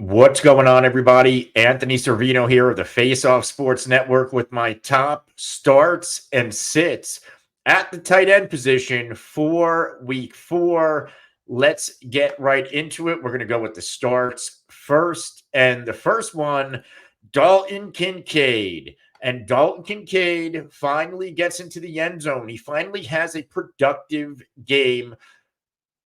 What's going on, everybody? Anthony Servino here of the Face Off Sports Network with my top starts and sits at the tight end position for week 4. Let's get right into it. We're going to go with the starts first. And the first one, Dalton Kincaid. And Dalton Kincaid finally gets into the end zone. He finally has a productive game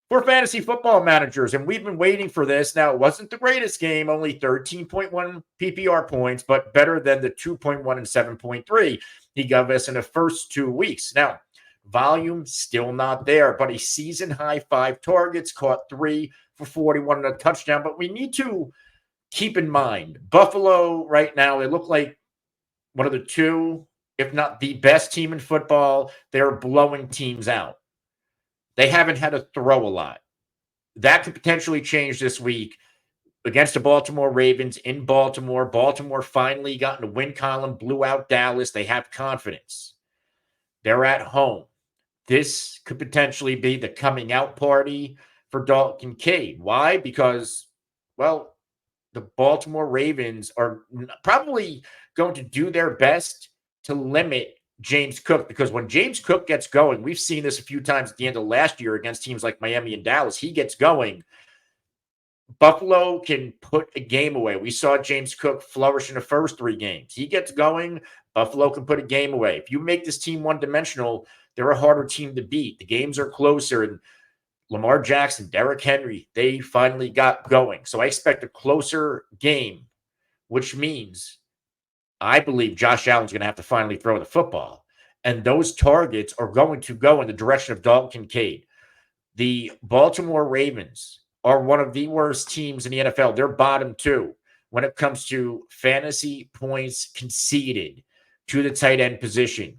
for fantasy football managers. And we've been waiting for this. Now, it wasn't the greatest game, only 13.1 PPR points, but better than the 2.1 and 7.3 he gave us in the first 2 weeks. Now, volume still not there, but a season high 5 targets, caught 3 for 41 and a touchdown. But we need to keep in mind Buffalo right now, they look like one of the two, if not the best team in football. They're blowing teams out. They haven't had to throw a lot. That could potentially change this week against the Baltimore Ravens in Baltimore. Baltimore finally got in the win column, blew out Dallas. They have confidence. They're at home. This could potentially be the coming out party for Dalton Kincaid. Why? Because, well, the Baltimore Ravens are probably going to do their best to limit James Cook, because when James Cook gets going, we've seen this a few times at the end of last year against teams like Miami and Dallas. He gets going, Buffalo can put a game away. We saw James Cook flourish in the first 3 games. He gets going, Buffalo can put a game away. If you make this team one-dimensional, they're a harder team to beat. The games are closer, and Lamar Jackson, Derrick Henry, they finally got going. So I expect a closer game, which means I believe Josh Allen's going to have to finally throw the football. And those targets are going to go in the direction of Dalton Kincaid. The Baltimore Ravens are one of the worst teams in the NFL. They're bottom 2 when it comes to fantasy points conceded to the tight end position.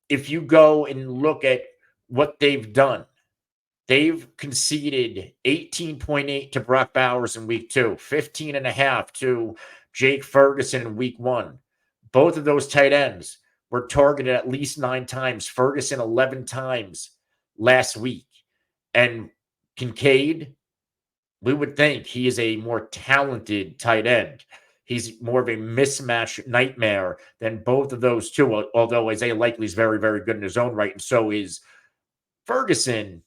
If you go and look at what they've done, they've conceded 18.8 to Brock Bowers in week 2, 15.5 to Jake Ferguson in week 1. Both of those tight ends were targeted at least 9 times. Ferguson 11 times last week. And Kincaid, we would think he is a more talented tight end. He's more of a mismatch nightmare than both of those two, although Isaiah Likely is very, very good in his own right, and so is Ferguson.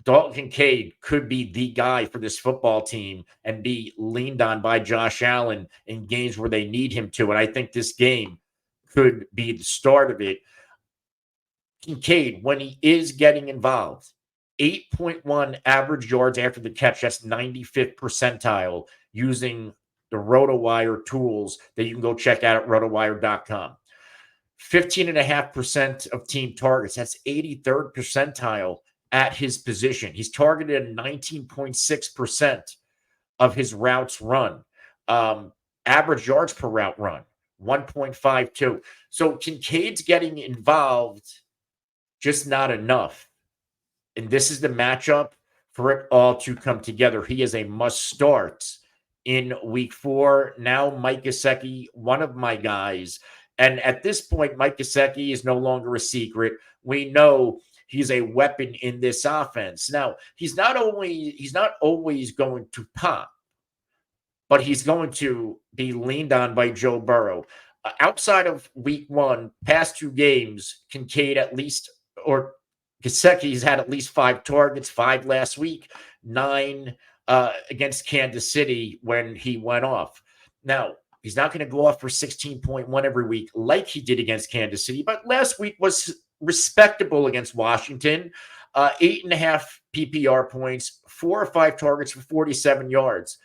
Dalton Kincaid could be the guy for this football team and be leaned on by Josh Allen in games where they need him to. And I think this game could be the start of it. Kincaid, when he is getting involved, 8.1 average yards after the catch. That's 95th percentile using the RotoWire tools that you can go check out at rotowire.com. 15.5% of team targets. That's 83rd percentile at his position. He's targeted at 19.6% of his routes run. Average yards per route run, 1.52. So Kincaid's getting involved, just not enough. And this is the matchup for it all to come together. He is a must start in week 4. Now, Mike Gesicki, one of my guys. And at this point, Mike Gesicki is no longer a secret. We know he's a weapon in this offense. Now, he's not always going to pop, but he's going to be leaned on by Joe Burrow. Outside of week 1, past 2 games, Kincaid Gesicki's had at least 5 targets, 5 last week, 9 against Kansas City when he went off. Now, he's not going to go off for 16.1 every week like he did against Kansas City, but last week was respectable against Washington. 8.5 PPR points, 4 or 5 targets for 47 yards.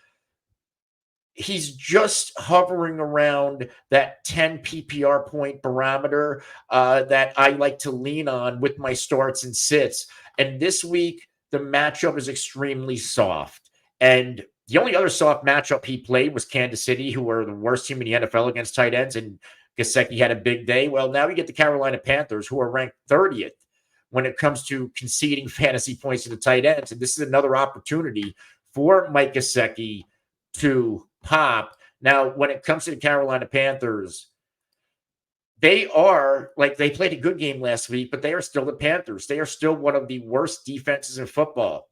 He's just hovering around that 10 PPR point barometer that I like to lean on with my starts and sits. And this week, the matchup is extremely soft. And the only other soft matchup he played was Kansas City, who were the worst team in the NFL against tight ends, and Gesicki had a big day. Well, now we get the Carolina Panthers, who are ranked 30th when it comes to conceding fantasy points to the tight ends. And this is another opportunity for Mike Gesicki to pop. Now, when it comes to the Carolina Panthers, they played a good game last week, but they are still the Panthers. They are still one of the worst defenses in football.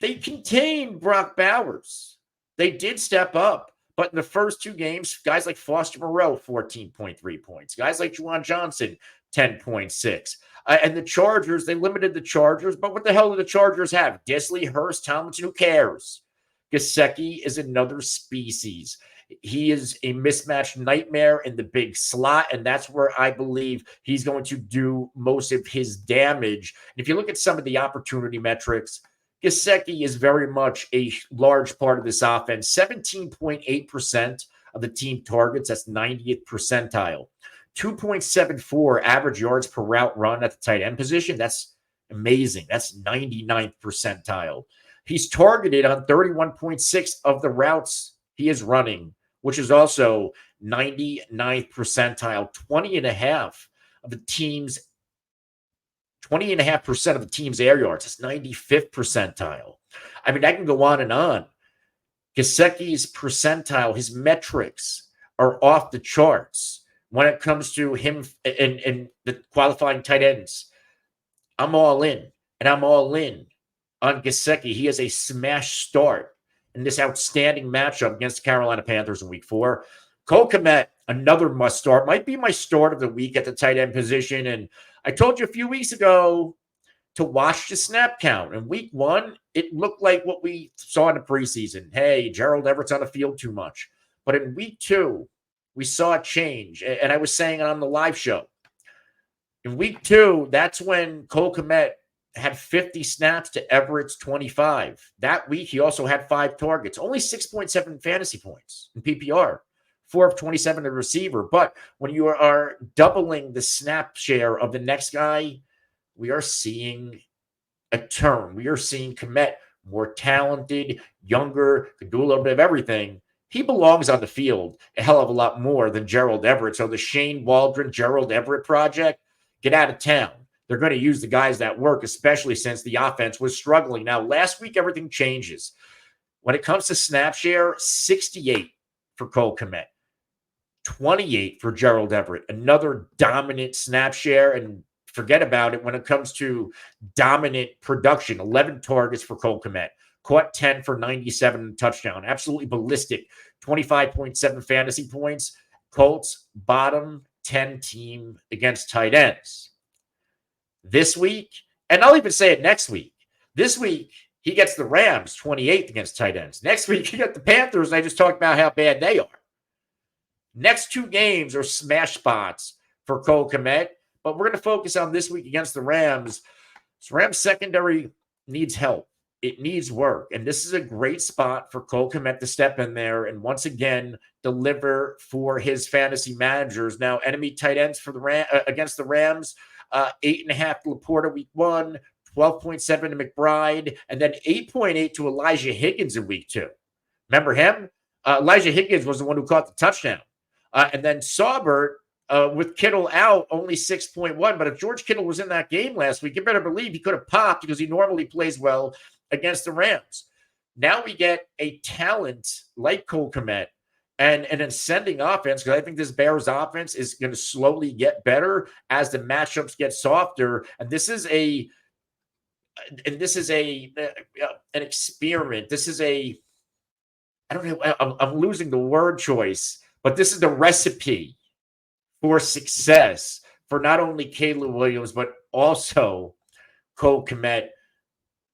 They contained Brock Bowers. They did step up. But in the first two games, guys like Foster Moreau, 14.3 points. Guys like Juwan Johnson, 10.6. And the Chargers, they limited the Chargers. But what the hell do the Chargers have? Disley, Hurst, Tomlinson, who cares? Gesicki is another species. He is a mismatched nightmare in the big slot, and that's where I believe he's going to do most of his damage. And if you look at some of the opportunity metrics, Gesicki is very much a large part of this offense. 17.8% of the team targets. That's 90th percentile. 2.74 average yards per route run at the tight end position. That's amazing. That's 99th percentile. He's targeted on 31.6 of the routes he is running, which is also 99th percentile. 20.5% of the team's air yards. It's 95th percentile. I mean, I can go on and on. Gesicki's percentile, his metrics are off the charts when it comes to him and the qualifying tight ends. I'm all in, and I'm all in on Gesicki. He has a smash start in this outstanding matchup against the Carolina Panthers in week 4. Cole Kmet, another must start, might be my start of the week at the tight end position. And I told you a few weeks ago to watch the snap count. In week 1, it looked like what we saw in the preseason. Hey, Gerald Everett's on the field too much. But in week 2, we saw a change. And I was saying it on the live show. In week 2, that's when Cole Kmet had 50 snaps to Everett's 25. That week, he also had 5 targets, only 6.7 fantasy points in PPR, 4 of 27 to receiver. But when you are doubling the snap share of the next guy, we are seeing a turn. We are seeing Kmet more talented, younger, could do a little bit of everything. He belongs on the field a hell of a lot more than Gerald Everett. So the Shane Waldron, Gerald Everett project, get out of town. They're going to use the guys that work, especially since the offense was struggling. Now, last week, everything changes. When it comes to snap share, 68 for Cole Kmet, 28 for Gerald Everett. Another dominant snap share, and forget about it when it comes to dominant production. 11 targets for Cole Kmet. Caught 10 for 97 touchdown. Absolutely ballistic. 25.7 fantasy points. Colts, bottom 10 team against tight ends. This week, and I'll even say it next week. This week, he gets the Rams 28th against tight ends. Next week, he got the Panthers, and I just talked about how bad they are. Next 2 games are smash spots for Cole Kmet, but we're going to focus on this week against the Rams. This Rams secondary needs help. It needs work, and this is a great spot for Cole Kmet to step in there and once again deliver for his fantasy managers. Now, enemy tight ends for the against the Rams, 8.5 to Laporta week 1, 12.7 to McBride, and then 8.8 to Elijah Higgins in week 2. Remember him? Elijah Higgins was the one who caught the touchdown. And then Saubert, with Kittle out, only 6.1. But if George Kittle was in that game last week, you better believe he could have popped because he normally plays well against the Rams. Now we get a talent like Cole Kmet and an ascending offense, because I think this Bears offense is going to slowly get better as the matchups get softer. And this is an experiment. This is I don't know. I'm losing the word choice, but this is the recipe for success for not only Caleb Williams, but also Cole Kmet.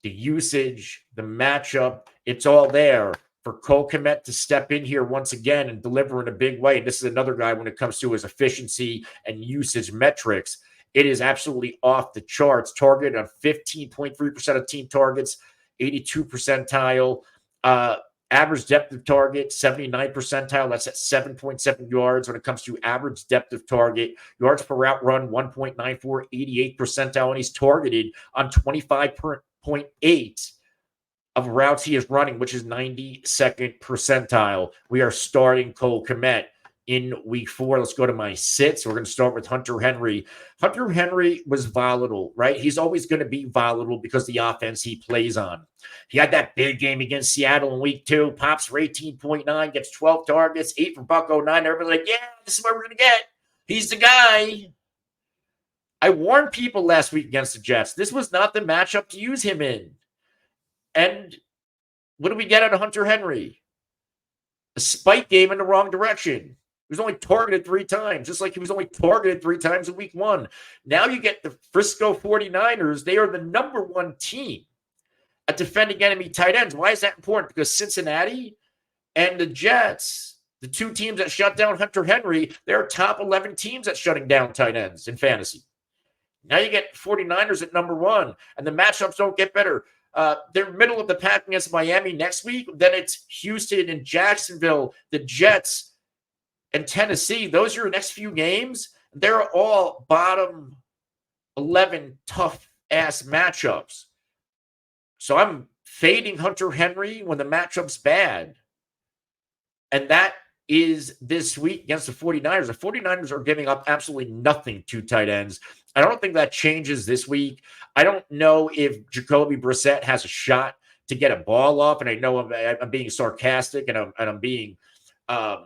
The usage, the matchup, it's all there for Cole Kmet to step in here once again and deliver in a big way. This is another guy when it comes to his efficiency and usage metrics. It is absolutely off the charts. Targeted on 15.3% of team targets, 82 percentile. Average depth of target, 79 percentile. That's at 7.7 yards when it comes to average depth of target. Yards per route run, 1.94, 88 percentile. And he's targeted on 25.8 of routes he is running, which is 92nd percentile. We are starting Cole Kmet in week 4. Let's go to my sits. We're going to start with Hunter Henry. Hunter Henry was volatile, right? He's always going to be volatile because the offense he plays on. He had that big game against Seattle in week 2. Pops for 18.9, gets 12 targets, 8 for $109. Everybody's like, yeah, this is what we're going to get. He's the guy. I warned people last week against the Jets. This was not the matchup to use him in. And what do we get out of Hunter Henry? A spike game in the wrong direction. He was only targeted 3 times, just like he was only targeted 3 times in week 1. Now you get the Frisco 49ers. They are the number 1 team at defending enemy tight ends. Why is that important? Because Cincinnati and the Jets, the 2 teams that shut down Hunter Henry, they're top 11 teams at shutting down tight ends in fantasy. Now you get 49ers at number 1, and the matchups don't get better. They're middle of the pack against Miami next week. Then it's Houston and Jacksonville, the Jets, and Tennessee. Those are your next few games. They're all bottom 11 tough-ass matchups. So I'm fading Hunter Henry when the matchup's bad. And that is this week against the 49ers. The 49ers are giving up absolutely nothing to tight ends. I don't think that changes this week. I don't know if Jacoby Brissett has a shot to get a ball off. And I know I'm being sarcastic and I'm being, I'm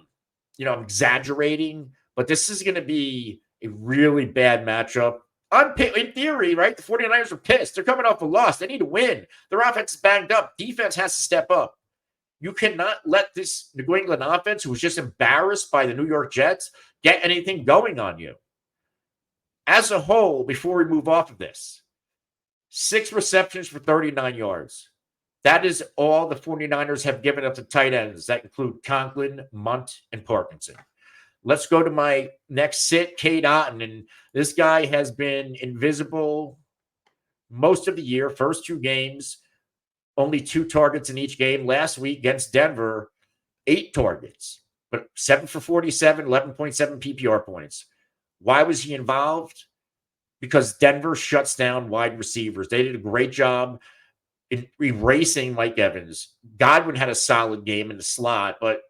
exaggerating. But this is going to be a really bad matchup. In theory, right? The 49ers are pissed. They're coming off a loss. They need to win. Their offense is banged up. Defense has to step up. You cannot let this New England offense, who was just embarrassed by the New York Jets, get anything going on you. As a whole, before we move off of this, 6 receptions for 39 yards. That is all the 49ers have given up to tight ends. That include Conklin, Munt, and Parkinson. Let's go to my next sit, Cade Otton. And this guy has been invisible most of the year, first 2 games. Only 2 targets in each game. Last week against Denver, 8 targets, but 7 for 47, 11.7 PPR points. Why was he involved? Because Denver shuts down wide receivers. They did a great job in erasing Mike Evans. Godwin had a solid game in the slot, but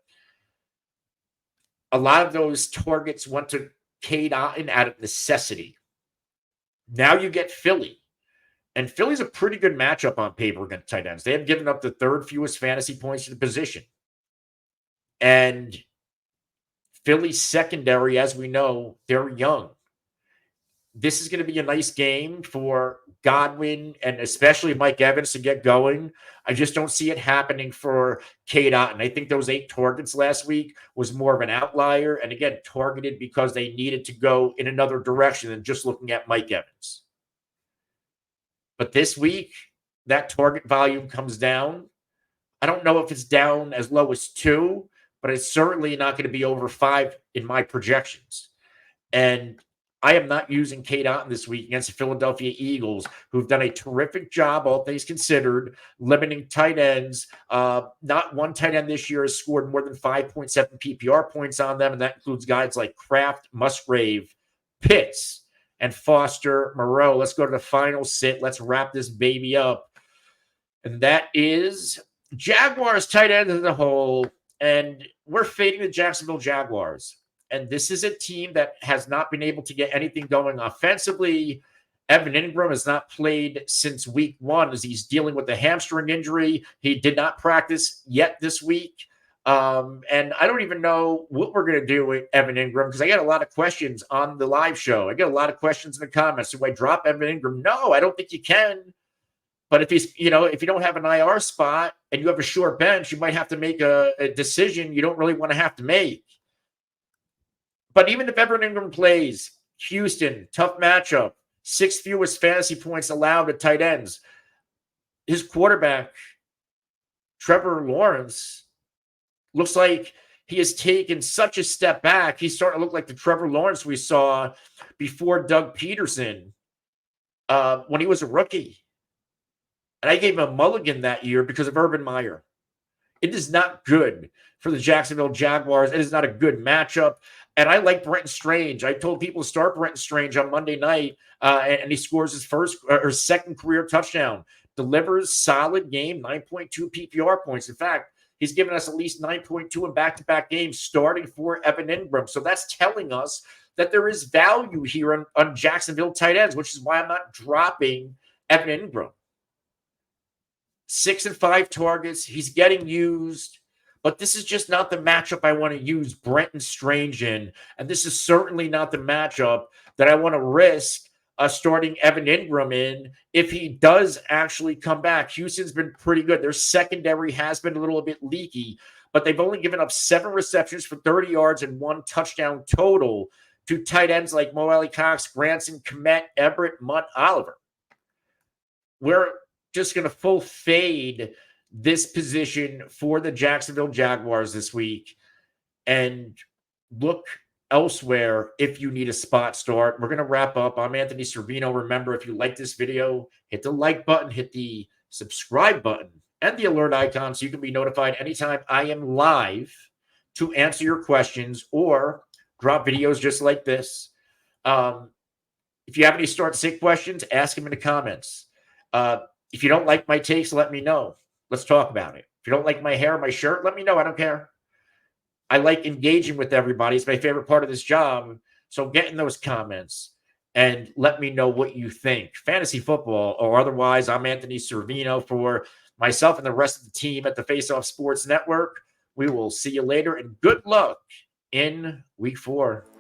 a lot of those targets went to Cade Otton out of necessity. Now you get Philly. And Philly's a pretty good matchup on paper against tight ends. They have given up the 3rd fewest fantasy points to the position. And Philly's secondary, as we know, they're young. This is going to be a nice game for Godwin and especially Mike Evans to get going. I just don't see it happening for Cade Otton. I think those 8 targets last week was more of an outlier. And again, targeted because they needed to go in another direction than just looking at Mike Evans. But this week, that target volume comes down. I don't know if it's down as low as 2, but it's certainly not going to be over 5 in my projections. And I am not using Cade Otton this week against the Philadelphia Eagles, who've done a terrific job, all things considered, limiting tight ends. Not one tight end this year has scored more than 5.7 PPR points on them, and that includes guys like Kraft, Musgrave, Pitts, and Foster, Moreau. Let's go to the final sit. Let's wrap this baby up. And that is Jaguars tight end as a whole. And we're fading the Jacksonville Jaguars. And this is a team that has not been able to get anything going offensively. Evan Engram has not played since week 1 as he's dealing with a hamstring injury. He did not practice yet this week. And I don't even know what we're going to do with Evan Engram because I get a lot of questions on the live show. I get a lot of questions in the comments. Do I drop Evan Engram? No, I don't think you can. But if he's, if you don't have an IR spot and you have a short bench, you might have to make a decision you don't really want to have to make. But even if Evan Engram plays, Houston, tough matchup, 6th fewest fantasy points allowed at tight ends. His quarterback, Trevor Lawrence, looks like he has taken such a step back. He's starting to look like the Trevor Lawrence we saw before Doug Peterson when he was a rookie. And I gave him a mulligan that year because of Urban Meyer. It is not good for the Jacksonville Jaguars. It is not a good matchup. And I like Brenton Strange. I told people to start Brenton Strange on Monday night, and he scores his first or second career touchdown. Delivers solid game, 9.2 PPR points. In fact, he's given us at least 9.2 in back-to-back games starting for Evan Engram. So that's telling us that there is value here on Jacksonville tight ends, which is why I'm not dropping Evan Engram. 6 and 5 targets. He's getting used. But this is just not the matchup I want to use Brenton Strange in. And this is certainly not the matchup that I want to risk starting Evan Engram in if he does actually come back. Houston's been pretty good. Their secondary has been a little bit leaky, but they've only given up 7 receptions for 30 yards and 1 touchdown total to tight ends like Mo Alley Cox, Granson, Kmet, Everett, Munt, Oliver. We're just going to full fade this position for the Jacksonville Jaguars this week and look elsewhere if you need a spot start. We're going to wrap up. I'm Anthony Servino. Remember, if you like this video, hit the like button, hit the subscribe button, and the alert icon so you can be notified anytime I am live to answer your questions or drop videos just like this. If you have any start sit questions, ask them in the comments. If you don't like my takes, let me know. Let's talk about it. If you don't like my hair, my shirt, let me know. I don't care. I like engaging with everybody. It's my favorite part of this job. So get in those comments and let me know what you think. Fantasy football or otherwise, I'm Anthony Servino for myself and the rest of the team at the Face Off Sports Network. We will see you later and good luck in week 4.